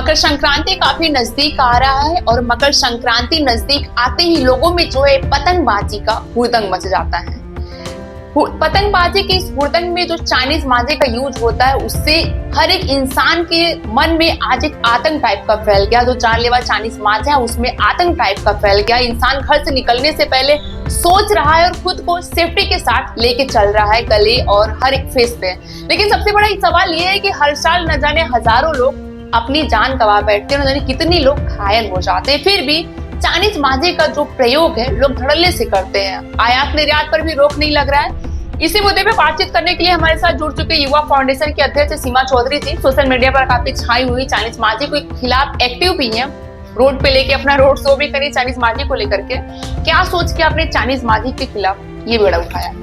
मकर संक्रांति काफी नजदीक आ रहा है और मकर संक्रांति नजदीक आते ही लोगों में जो है पतंगबाजी का हुड़दंग मच जाता है। पतंगबाजी के इस हुड़दंग में जो चाइनीज माजे का यूज होता है उससे हर एक इंसान के मन में आज एक आतंक टाइप का फैल गया। जो जानलेवा चाइनीज माजा है उसमें आतंक टाइप का फैल गया। इंसान घर से निकलने से पहले सोच रहा है और खुद को सेफ्टी के साथ लेके चल रहा है गले और हर एक फेस पे। लेकिन सबसे बड़ा सवाल ये है कि हर साल न जाने हजारों लोग अपनी जान गंवा बैठते हैं, न जाने कितने लोग घायल हो जाते हैं, फिर भी चाइनीज माजे का जो प्रयोग है लोग धड़ल्ले से करते हैं। आयात निर्यात पर भी रोक नहीं लग रहा है। इसी मुद्दे पे बातचीत करने के लिए हमारे साथ जुड़ चुके युवा फाउंडेशन के अध्यक्ष सीमा चौधरी थी। सोशल मीडिया पर काफी छाई हुई चाइनीज माजे के खिलाफ एक्टिव भी है, रोड पे लेके अपना रोड शो भी करी चाइनीज माजे को लेकर के। क्या सोच के आपने चाइनीज माजे के खिलाफ ये बेड़ा उठाया?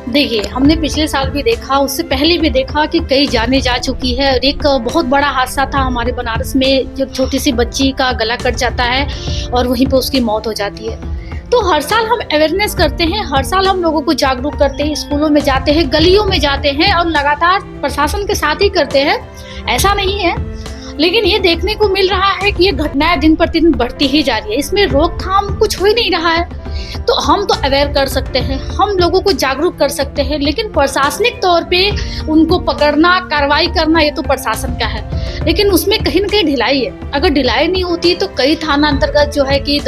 देखिए, हमने पिछले साल भी देखा, उससे पहले भी देखा कि कई जाने जा चुकी है। और एक बहुत बड़ा हादसा था हमारे बनारस में, जब छोटी सी बच्ची का गला कट जाता है और वहीं पे उसकी मौत हो जाती है। तो हर साल हम अवेयरनेस करते हैं, हर साल हम लोगों को जागरूक करते हैं, स्कूलों में जाते हैं, गलियों में जाते हैं और लगातार प्रशासन के साथ ही करते हैं, ऐसा नहीं है। लेकिन ये देखने को मिल रहा है कि ये घटनाएं दिन प्रतिदिन बढ़ती ही जा रही है, इसमें रोकथाम कुछ हो ही नहीं रहा है। तो हम तो अवेयर कर सकते हैं, हम लोगों को जागरूक कर सकते हैं, लेकिन प्रशासनिक तौर पे उनको पकड़ना, कार्रवाई करना ये तो प्रशासन का है। लेकिन उसमें कहीं न कहीं ढिलाई है। अगर ढिलाई नहीं होती तो कई थाना अंतर्गत जो है कि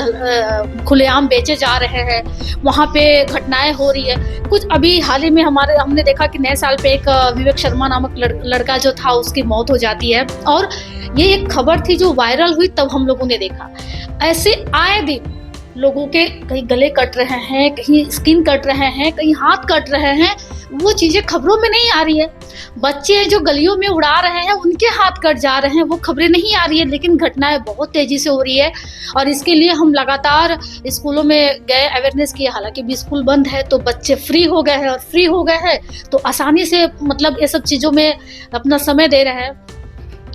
खुलेआम बेचे जा रहे हैं, वहाँ पे घटनाएं हो रही है। कुछ अभी हाल ही में हमने देखा कि नए साल पे एक विवेक शर्मा नामक लड़का जो था उसकी मौत हो जाती है, और ये एक खबर थी जो वायरल हुई, तब हम लोगों ने देखा। ऐसे आए दिन लोगों के कहीं गले कट रहे हैं, कहीं स्किन कट रहे हैं, कहीं हाथ कट रहे हैं, वो चीजें खबरों में नहीं आ रही है। बच्चे जो गलियों में उड़ा रहे हैं उनके हाथ कट जा रहे हैं, वो खबरें नहीं आ रही है, लेकिन घटनाएं बहुत तेजी से हो रही है। और इसके लिए हम लगातार स्कूलों में गए, अवेयरनेस किए। हालांकि भी स्कूल बंद है तो बच्चे फ्री हो गए हैं, और फ्री हो गए हैं तो आसानी से मतलब ये सब चीजों में अपना समय दे रहे हैं।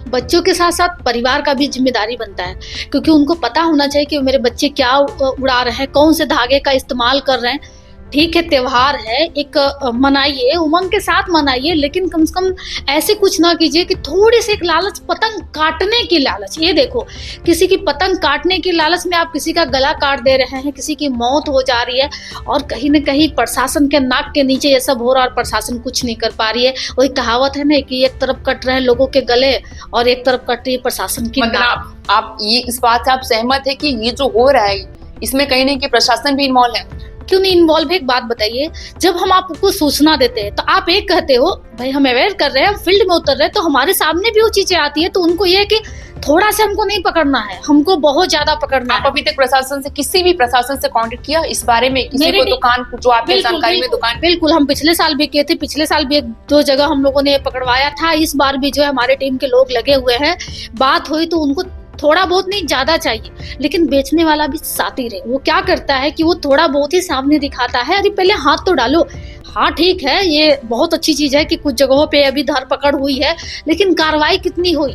बच्चों के साथ साथ परिवार का भी जिम्मेदारी बनता है, क्योंकि उनको पता होना चाहिए कि मेरे बच्चे क्या उड़ा रहे हैं, कौन से धागे का इस्तेमाल कर रहे हैं। ठीक है, त्योहार है, एक मनाइए, उमंग के साथ मनाइए, लेकिन कम से कम ऐसे कुछ ना कीजिए कि थोड़ी सी एक लालच, पतंग काटने की लालच। ये देखो, किसी की पतंग काटने की लालच में आप किसी का गला काट दे रहे हैं, किसी की मौत हो जा रही है, और कहीं ना कहीं प्रशासन के नाक के नीचे ये सब हो रहा है और प्रशासन कुछ नहीं कर पा रही है। वही कहावत है ना कि एक तरफ कट रहे हैं लोगों के गले और एक तरफ कट रही है प्रशासन की। मतलब आप ये इस बात से आप सहमत है कि ये जो हो रहा है इसमें कहीं नहीं कि प्रशासन भी इन्वॉल्व है? क्यों नहीं इन्वॉल्व है? एक बात बताइए, जब हम आपको सूचना देते हैं तो आप एक कहते हो भाई हम अवेयर कर रहे हैं, फील्ड में उतर रहे हैं, तो हमारे सामने भी वो चीजें आती है, तो उनको ये है कि थोड़ा सा हमको नहीं पकड़ना है, हमको बहुत ज्यादा पकड़ना है। आप अभी तक प्रशासन से, किसी भी प्रशासन से कांटेक्ट किया इस बारे में? किसी को दुकान जो आपके जानकारी में दुकान? बिल्कुल, हम पिछले साल भी किए थे, पिछले साल भी 1-2 जगह हम लोगों ने पकड़वाया था। इस बार भी जो है हमारे टीम के लोग लगे हुए हैं। बात हुई तो उनको थोड़ा बहुत नहीं, ज्यादा चाहिए, लेकिन बेचने वाला भी साथ ही रहे। वो क्या करता है कि वो थोड़ा बहुत ही सामने दिखाता है, अरे पहले हाथ तो डालो। हाँ ठीक है, ये बहुत अच्छी चीज है कि कुछ जगहों पे अभी धरपकड़ हुई है, लेकिन कार्रवाई कितनी हुई?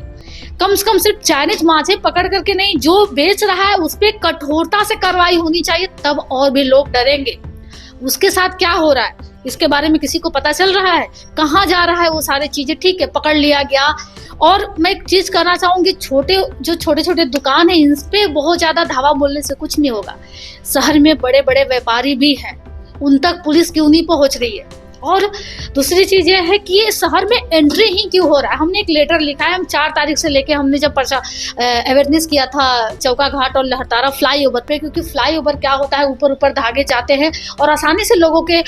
कम से कम सिर्फ चाइनीज माजे पकड़ करके नहीं, जो बेच रहा है उस पर कठोरता से कार्रवाई होनी चाहिए, तब और भी लोग डरेंगे। उसके साथ क्या हो रहा है इसके बारे में किसी को पता चल रहा है? कहाँ जा रहा है वो सारी चीजें? ठीक है, पकड़ लिया गया। और मैं एक चीज करना चाहूंगी, जो छोटे छोटे दुकान है इन पे बहुत ज्यादा धावा बोलने से कुछ नहीं होगा। शहर में बड़े बड़े व्यापारी भी हैं, उन तक पुलिस क्यों नहीं पहुंच रही है? और दूसरी चीज ये है कि ये शहर में एंट्री ही क्यों हो रहा है? हमने एक लेटर लिखा है, हम 4 तारीख से लेके हमने जब अवेयरनेस किया था चौका घाट और लहरतारा फ्लाईओवर पे, क्योंकि फ्लाईओवर क्या होता है, ऊपर ऊपर धागे जाते हैं और आसानी से लोगों के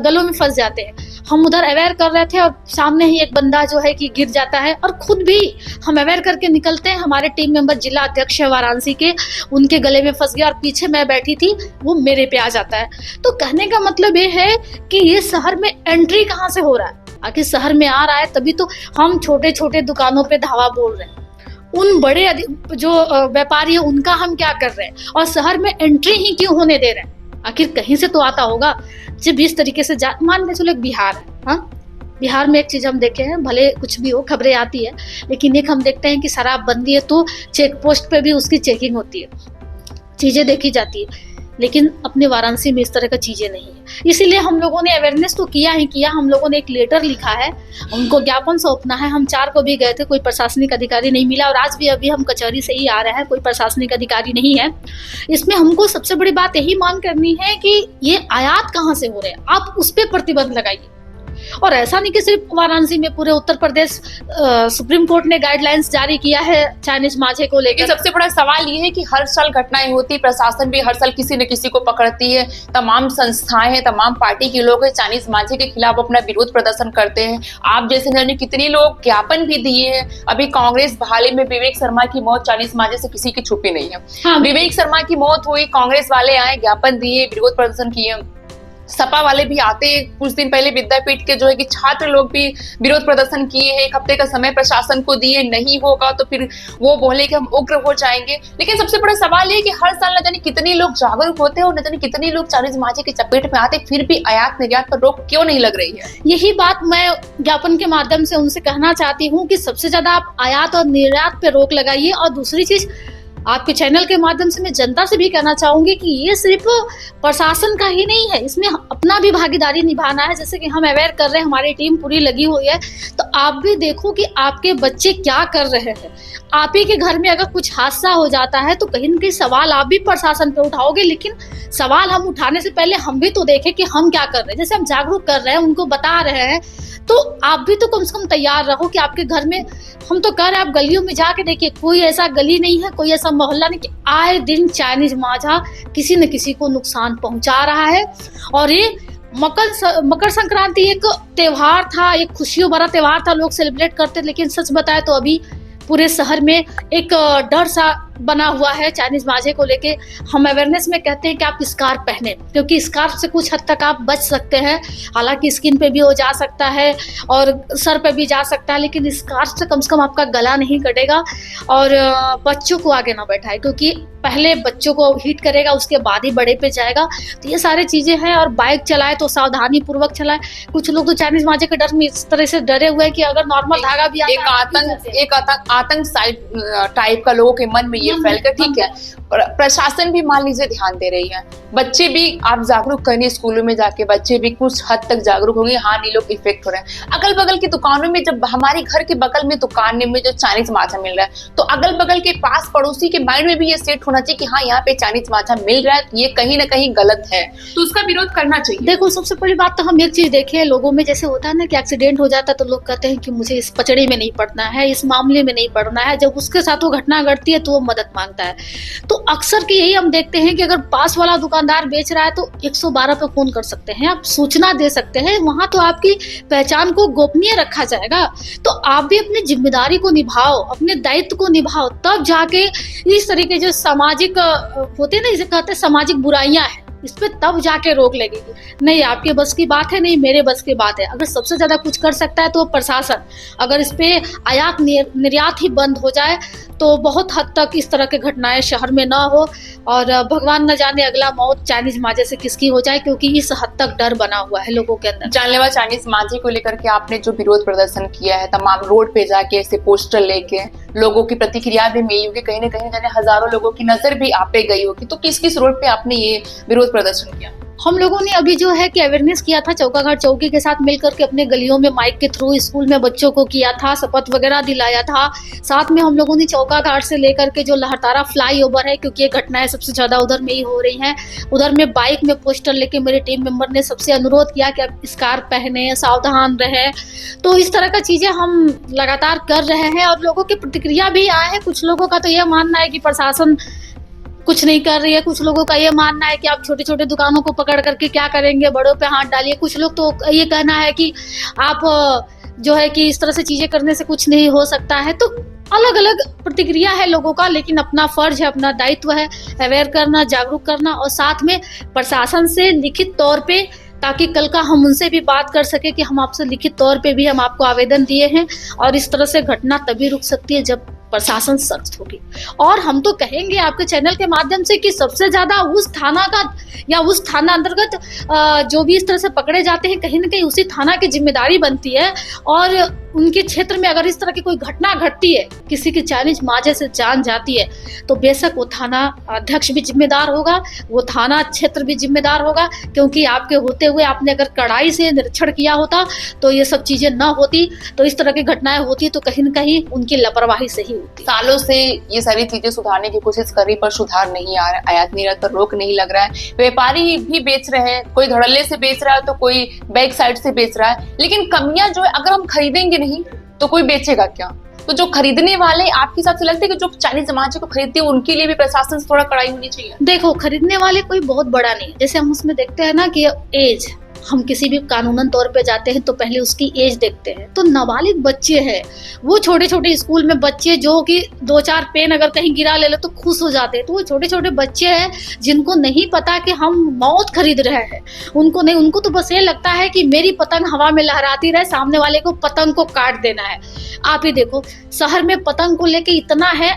गलों में फंस जाते हैं। हम उधर अवेयर कर रहे थे और सामने ही एक बंदा जो है कि गिर जाता है, और खुद भी हम अवेयर करके निकलते हैं। हमारे टीम मेंबर जिला अध्यक्ष है वाराणसी के, उनके गले में फंस गया और पीछे मैं बैठी थी, वो मेरे पे आ जाता है। तो कहने का मतलब ये है कि ये शहर में एंट्री कहाँ से हो रहा है? आखिर शहर में आ रहा है तभी तो हम छोटे छोटे दुकानों पे धावा बोल रहे हैं। उन बड़े जो व्यापारी है उनका हम क्या कर रहे हैं? और शहर में एंट्री ही क्यों होने दे रहे हैं? आखिर कहीं से तो आता होगा। जब इस तरीके से मान के चलो, एक बिहार है, हाँ, बिहार में एक चीज हम देखे हैं, भले कुछ भी हो खबरें आती है, लेकिन एक हम देखते हैं कि शराब बंदी है तो चेक पोस्ट पे भी उसकी चेकिंग होती है, चीजें देखी जाती है। लेकिन अपने वाराणसी में इस तरह का चीजें नहीं है। इसीलिए हम लोगों ने अवेयरनेस तो किया ही किया, हम लोगों ने एक लेटर लिखा है, उनको ज्ञापन सौंपना है। हम 4 को भी गए थे, कोई प्रशासनिक अधिकारी नहीं मिला, और आज भी अभी हम कचहरी से ही आ रहे हैं, कोई प्रशासनिक अधिकारी नहीं है। इसमें हमको सबसे बड़ी बात यही मांग करनी है कि ये आयात कहाँ से हो रहे हैं, आप उस पर प्रतिबंध लगाइए। और ऐसा नहीं कि सिर्फ वाराणसी में, पूरे उत्तर प्रदेश सुप्रीम कोर्ट ने गाइडलाइंस जारी किया है चाइनीज मांझे को लेकर। सबसे बड़ा सवाल ये है कि हर साल घटनाएं होती, प्रशासन भी हर साल किसी न किसी को पकड़ती है, तमाम संस्थाएं हैं, तमाम पार्टी के लोग हैं, चाइनीज मांझे के खिलाफ अपना विरोध प्रदर्शन करते हैं। आप जैसे जाने कितने लोग ज्ञापन भी दिए हैं। अभी कांग्रेस बहाली में विवेक शर्मा की मौत चाइनीज मांझे से किसी की छुपी नहीं है। हाँ, विवेक शर्मा की मौत हुई, कांग्रेस वाले आए, ज्ञापन दिए, विरोध प्रदर्शन किए। सपा वाले भी आते, कुछ दिन पहले विद्यापीठ के जो है कि छात्र लोग भी विरोध प्रदर्शन किए हैं। 1 हफ्ते का समय प्रशासन को दिए, नहीं होगा तो फिर वो बोले कि हम उग्र हो जाएंगे। लेकिन सबसे बड़ा सवाल ये कि हर साल न जाने कितने लोग जागरूक होते हैं और न जाने कितने लोग चाइनीज मांझे की चपेट में आते, फिर भी आयात निर्यात पर रोक क्यों नहीं लग रही है। यही बात मैं ज्ञापन के माध्यम से उनसे कहना चाहती हूँ कि सबसे ज्यादा आप आयात और निर्यात पे रोक लगाइए। और दूसरी चीज, आपके चैनल के माध्यम से मैं जनता से भी कहना चाहूंगी कि ये सिर्फ प्रशासन का ही नहीं है, इसमें अपना भी भागीदारी निभाना है। जैसे कि हम अवेयर कर रहे हैं, हमारी टीम पूरी लगी हुई है, तो आप भी देखो कि आपके बच्चे क्या कर रहे हैं। आप ही के घर में अगर कुछ हादसा हो जाता है तो कहीं न कहीं सवाल आप भी प्रशासन पे उठाओगे, लेकिन सवाल हम उठाने से पहले हम भी तो देखें कि हम क्या कर रहे हैं। जैसे हम जागरूक कर रहे हैं, उनको बता रहे हैं, तो आप भी तो कम से कम तैयार रहो कि आपके घर में, हम तो कह रहे हैं आप गलियों में जाके देखिए, कोई ऐसा गली नहीं है, कोई ऐसा मोहल्ला नहीं कि आए दिन चाइनीज मांझा किसी न किसी को नुकसान पहुंचा रहा है। और ये मकर संक्रांति एक त्योहार था, एक खुशियों भरा त्योहार था, लोग सेलिब्रेट करते, लेकिन सच बताए तो अभी पूरे शहर में एक डर सा बना हुआ है चाइनीज मांझे को लेके। हम अवेयरनेस में कहते हैं कि आप स्कार्फ पहने, क्योंकि स्कार्फ से कुछ हद तक आप बच सकते हैं। हालांकि स्किन पे भी वो जा सकता है और सर पे भी जा सकता है, लेकिन स्कार्फ से कम आपका गला नहीं कटेगा। और बच्चों को आगे ना बैठाए, क्योंकि पहले बच्चों को हीट करेगा, उसके बाद ही बड़े पे जाएगा। तो ये सारी चीजें हैं। और बाइक चलाए तो सावधानी पूर्वक चलाए। कुछ लोग तो चाइनीज मांझे के डर में इस तरह से डरे हुए हैं कि अगर नॉर्मल धागा भी एक आतंक साइड टाइप का लोगों के मन में ये फैलकर, ठीक है, प्रशासन भी मान लीजिए ध्यान दे रही है, बच्चे भी आप जागरूक करिए, स्कूलों में जाके बच्चे भी कुछ हद तक जागरूक होंगे। हाँ, नी लोग इफेक्ट हो रहे हैं। अगल बगल की दुकानों में, जब हमारे घर के बगल में दुकान में जो चाइनीज मांझा मिल रहा है, तो अगल बगल के पास पड़ोसी के माइंड में भी ये सेट होना चाहिए कि हाँ, यहाँ पे चाइनीज मांझा मिल रहा है, ये कहीं ना कहीं गलत है, तो उसका विरोध करना चाहिए। देखो, सबसे बड़ी बात तो हम एक चीज देखें, लोगों में जैसे होता है ना कि एक्सीडेंट हो जाता है तो लोग कहते हैं कि मुझे इस पचड़े में नहीं पड़ना है, इस मामले में नहीं पड़ना है। जब उसके साथ वो घटना घटती है तो वो मदद मांगता है। तो अक्सर की यही हम देखते हैं कि अगर पास वाला दुकानदार बेच रहा है तो 112 पे फोन कर सकते हैं, आप सूचना दे सकते हैं, वहां तो आपकी पहचान को गोपनीय रखा जाएगा। तो आप भी अपनी जिम्मेदारी को निभाओ, अपने दायित्व को निभाओ, तब जाके इस तरीके जो सामाजिक होते हैं ना, इसे कहते हैं सामाजिक बुराइयां हैं, इस पे तब जाके रोक लगेगी। नहीं आपके बस की बात है, नहीं मेरे बस की बात है। अगर सबसे ज्यादा कुछ कर सकता है तो प्रशासन, अगर इस पे आयात निर्यात ही बंद हो जाए तो बहुत हद तक इस तरह की घटनाएं शहर में ना हो। और भगवान न जाने अगला मौत चाइनीज मांझे से किसकी हो जाए, क्योंकि इस हद तक डर बना हुआ है लोगों के अंदर। जानलेवा चाइनीज मांझे को लेकर के आपने जो विरोध प्रदर्शन किया है, तमाम रोड पे जाके ऐसे पोस्टर लेके, लोगों की प्रतिक्रिया भी मिली होगी, कहीं ना कहीं जाने हजारों लोगों की नजर भी आप पे गई होगी। तो किस किस रोड पे आपने ये विरोध प्रदर्शन किया? हम लोगों ने अभी जो है कि अवेयरनेस किया था, चौकाघाट चौकी के साथ मिलकर के अपने गलियों में माइक के थ्रू स्कूल में बच्चों को किया था, शपथ वगैरह दिलाया था। साथ में हम लोगों ने चौकाघाट से लेकर के जो लहरतारा फ्लाईओवर है, क्योंकि ये घटनाएं सबसे ज्यादा उधर में ही हो रही हैं, उधर में बाइक में पोस्टर लेके मेरे टीम मेंबर ने सबसे अनुरोध किया कि आप स्कार्फ पहने, सावधान रहे। तो इस तरह का चीजें हम लगातार कर रहे हैं और लोगों की प्रतिक्रिया भी आए हैं। कुछ लोगों का तो यह मानना है कि प्रशासन कुछ नहीं कर रही है, कुछ लोगों का ये मानना है कि आप छोटे छोटे दुकानों को पकड़ करके क्या करेंगे, बड़ों पे हाथ डालिए। कुछ लोग तो ये कहना है कि आप जो है कि इस तरह से चीजें करने से कुछ नहीं हो सकता है। तो अलग अलग प्रतिक्रिया है लोगों का, लेकिन अपना फर्ज है, अपना दायित्व है अवेयर करना, जागरूक करना, और साथ में प्रशासन से लिखित तौर पे, ताकि कल का हम उनसे भी बात कर सके कि हम आपसे लिखित तौर पे भी हम आपको आवेदन दिए हैं। और इस तरह से घटना तभी रुक सकती है जब प्रशासन सख्त होगी। और हम तो कहेंगे आपके चैनल के माध्यम से कि सबसे ज्यादा उस थाना का या उस थाना अंतर्गत जो भी इस तरह से पकड़े जाते हैं, कहीं ना कहीं उसी थाना की जिम्मेदारी बनती है। और उनके क्षेत्र में अगर इस तरह की कोई घटना घटती है, किसी की चाइनीज माजे से जान जाती है, तो बेशक वो थाना अध्यक्ष भी जिम्मेदार होगा, वो थाना क्षेत्र भी जिम्मेदार होगा, क्योंकि आपके होते हुए आपने अगर कड़ाई से निरीक्षण किया होता तो ये सब चीजें न होती, तो इस तरह की घटनाएं होती तो कहीं न कहीं उनकी लापरवाही से ही होती। सालों से ये सारी चीजें सुधारने की कोशिश कर रही पर सुधार नहीं आ रहा है, आयात निर्यात पर रोक नहीं लग रहा है, व्यापारी भी बेच रहे हैं, कोई धड़ल्ले से बेच रहा है तो कोई बैक साइड से बेच रहा है, लेकिन कमियां जो है अगर हम खरीदेंगे नहीं तो कोई बेचेगा क्या? तो जो खरीदने वाले, आपके हिसाब से लगता है कि जो चाइनीज माजे को खरीदते हैं उनके लिए भी प्रशासन से थोड़ा कड़ाई होनी चाहिए? देखो, खरीदने वाले कोई बहुत बड़ा नहीं है, जैसे हम उसमें देखते हैं ना कि एज, हम किसी भी कानूनन तौर पे जाते हैं तो पहले उसकी एज देखते हैं, तो नाबालिग बच्चे हैं, वो छोटे छोटे स्कूल में बच्चे जो कि 2-4 पेन अगर कहीं गिरा ले तो खुश हो जाते हैं, तो वो छोटे छोटे बच्चे हैं जिनको नहीं पता कि हम मौत खरीद रहे हैं, उनको नहीं, उनको तो बस ये लगता है कि मेरी पतंग हवा में लहराती रहे, सामने वाले को पतंग को काट देना है। आप ही देखो, शहर में पतंग को लेके इतना है,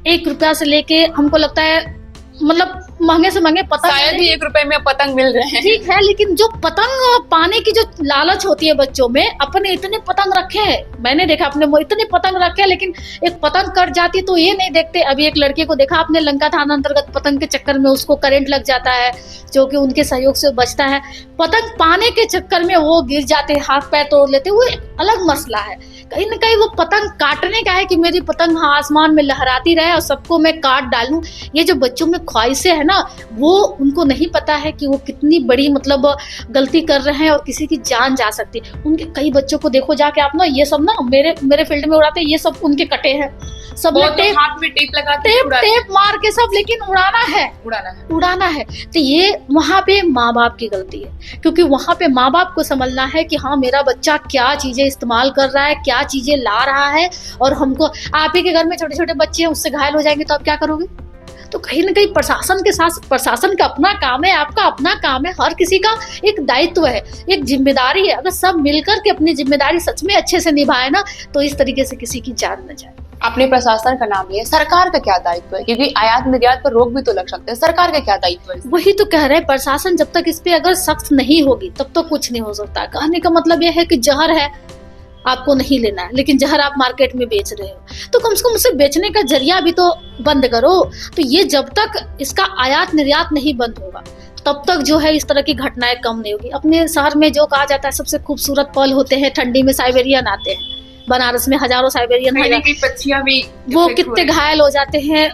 1 रुपया से लेके हमको लगता है मतलब महंगे से महंगे पतंग, शायद ही 1 रुपए में पतंग मिल रहे हैं। ठीक है, लेकिन जो पतंग पाने की जो लालच होती है बच्चों में, अपने इतने पतंग रखे हैं, मैंने देखा अपने इतने पतंग रखे हैं, लेकिन एक पतंग कट जाती है तो ये नहीं देखते। अभी एक लड़के को देखा आपने लंका थाना अंतर्गत, पतंग के चक्कर में उसको करंट लग जाता है, जो कि उनके सहयोग से बचता है, पतंग पाने के चक्कर में वो गिर जाते, हाथ पैर तोड़ लेते, वो एक अलग मसला है। कहीं ना कहीं वो पतंग काटने का है कि मेरी पतंग आसमान में लहराती रहे और सबको मैं काट डालूं। ये जो बच्चों में ख्वाहिशें है ना, वो उनको नहीं पता है कि वो कितनी बड़ी मतलब गलती कर रहे हैं और किसी की जान जा सकती है। उनके कई बच्चों को देखो जाके आप ना, ये सब ना मेरे फील्ड में उड़ाते हैं, ये सब उनके कटे हैं, सब टेप, हाथ में टेप लगाते हैं, टेप मार के सब, लेकिन उड़ाना है। तो ये वहाँ पे माँ बाप की गलती है, क्योंकि वहाँ पे माँ बाप को समझना है कि हाँ, मेरा बच्चा क्या चीजें इस्तेमाल कर रहा है, क्या चीजें ला रहा है, और हमको, आप ही के घर में छोटे छोटे बच्चे हैं, उससे घायल हो जाएंगे तो आप क्या करोगे? तो कहीं ना कहीं प्रशासन के साथ, प्रशासन का अपना काम है, आपका अपना काम है, हर किसी का एक दायित्व है, एक जिम्मेदारी है। अगर सब मिलकर के अपनी जिम्मेदारी सच में अच्छे से निभाए ना, तो इस तरीके से किसी की जान न जाए। आपने प्रशासन का नाम लिया, सरकार का क्या दायित्व है? क्योंकि आयात निर्यात पर रोक भी तो लग सकते हैं, सरकार का क्या दायित्व है? वही तो कह रहे हैं, प्रशासन जब तक इस पे अगर सख्त नहीं होगी तब तो कुछ नहीं हो सकता। कहने का मतलब यह है कि जहर है, आपको नहीं लेना है, लेकिन जहर आप मार्केट में बेच रहे हो, तो कम से कम उसे बेचने का जरिया भी तो बंद करो। तो ये जब तक इसका आयात निर्यात नहीं बंद होगा तब तक जो है इस तरह की घटनाएं कम नहीं होगी। अपने शहर में जो कहा जाता है सबसे खूबसूरत पल होते हैं, ठंडी में साइबेरियन आते हैं, बनारस में हजारों साइबेरियन, पक्षियां भी वो कितने घायल हो जाते हैं,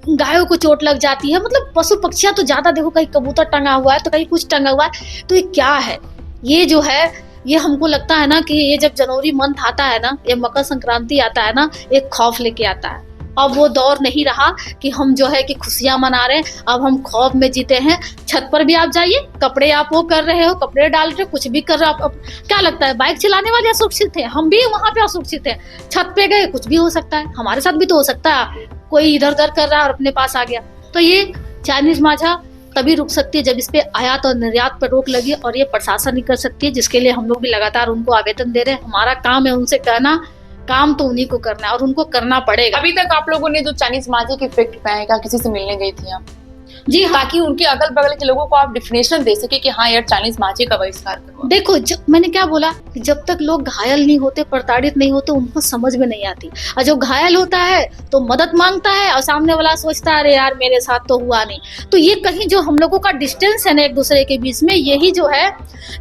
गायों को चोट लग जाती है, मतलब पशु पक्षियां तो ज्यादा देखो, कहीं कबूतर टंगा हुआ है तो कहीं कुछ टंगा हुआ है, तो ये क्या है? ये जो है, ये हमको लगता है ना कि ये जब जनवरी मंथ आता है ना, ये मकर संक्रांति आता है ना, एक खौफ लेके आता है। अब वो दौर नहीं रहा कि हम जो है कि खुशियां मना रहे हैं, अब हम खौफ में जीते हैं। छत पर भी आप जाइए, कपड़े आप वो कर रहे हो, कपड़े डाल रहे हो, कुछ भी कर रहे हो, अब क्या लगता है बाइक चलाने वाले असुरक्षित थे, हम भी वहां पे असुरक्षित हैं। छत पे गए, कुछ भी हो सकता है, हमारे साथ भी तो हो सकता है, कोई इधर उधर कर रहा है और अपने पास आ गया। तो ये चाइनीज माजा तभी रुक सकती है जब इस पे आयात और निर्यात पर रोक लगी, और ये प्रशासन ही कर सकती है, जिसके लिए हम लोग भी लगातार उनको आवेदन दे रहे हैं। हमारा काम है उनसे कहना, काम तो उन्हीं को करना है और उनको करना पड़ेगा। अभी तक आप लोगों ने जो चाइनीज माजे के इफेक्ट पाए, क्या किसी से मिलने गई थी आप? जी हाँ, ताकि उनके अगल बगल के लोगों को आप डिफिनेशन दे सके कि हाँ यार, चाइनीज माजे का बहिष्कार करो। देखो, मैंने क्या बोला, जब तक लोग घायल नहीं होते, प्रताड़ित नहीं होते, उनको समझ में नहीं आती। और जो घायल होता है तो मदद मांगता है और सामने वाला सोचता है अरे यार मेरे साथ तो हुआ नहीं। तो ये कहीं जो हम लोगों का डिस्टेंस है ना एक दूसरे के बीच में, यही जो है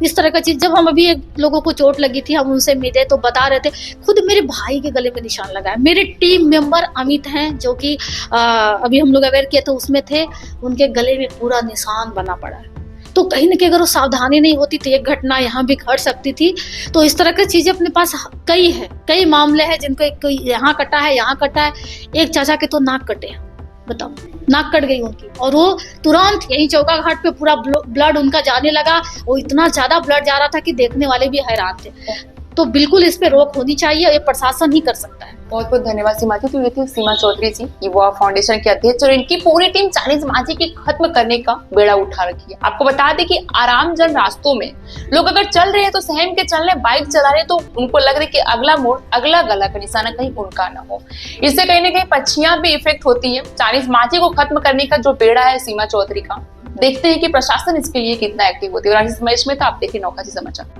इस तरह का चीज। जब हम अभी एक लोगों को चोट लगी थी, हम उनसे मिले तो बता रहे थे, खुद मेरे भाई के गले में निशान लगा है। मेरे टीम मेंबर अमित हैं, जो कि अभी हम लोग अवेयर किए थे उसमें थे, उनके गले में पूरा निशान बना पड़ा है। तो कहीं ना कहीं अगर वो सावधानी नहीं होती तो एक घटना यहाँ भी घट सकती थी। तो इस तरह की चीजें अपने पास कई मामले हैं जिनको यहाँ कटा है, यहाँ कटा है। एक चाचा के तो नाक कटे हैं, बताओ, नाक कट गई उनकी, और वो तुरंत यही चौका घाट पे पूरा ब्लड उनका जाने लगा। वो इतना ज्यादा ब्लड जा रहा था कि देखने वाले भी हैरान थे। तो बिल्कुल इस पे रोक होनी चाहिए, ये प्रशासन ही कर सकता है। बहुत बहुत धन्यवाद सीमा जी। तो ये थी सीमा चौधरी जी, युवा फाउंडेशन के अध्यक्ष, और इनकी पूरी टीम चाइनीज माजे की खत्म करने का बेड़ा उठा रखी है। आपको बता दें कि आरामजन रास्तों में लोग अगर चल रहे हैं तो सहम के चल रहे, बाइक चला रहे तो उनको लग रहा है कि अगला मोड़, अगला गला का निशाना कहीं उनका ना हो। इससे कहीं ना कहीं पक्षियां भी इफेक्ट होती है। चाइनीज माजे को खत्म करने का जो बेड़ा है सीमा चौधरी का, देखते हैं कि प्रशासन इसके लिए कितना एक्टिव होती है। और आज इस मैच में तो आप देखिए नौका जी समाचार।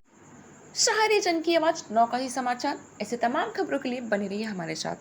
शहरी जन की आवाज नौका ही समाचार। ऐसे तमाम खबरों के लिए बने रहिए हमारे साथ।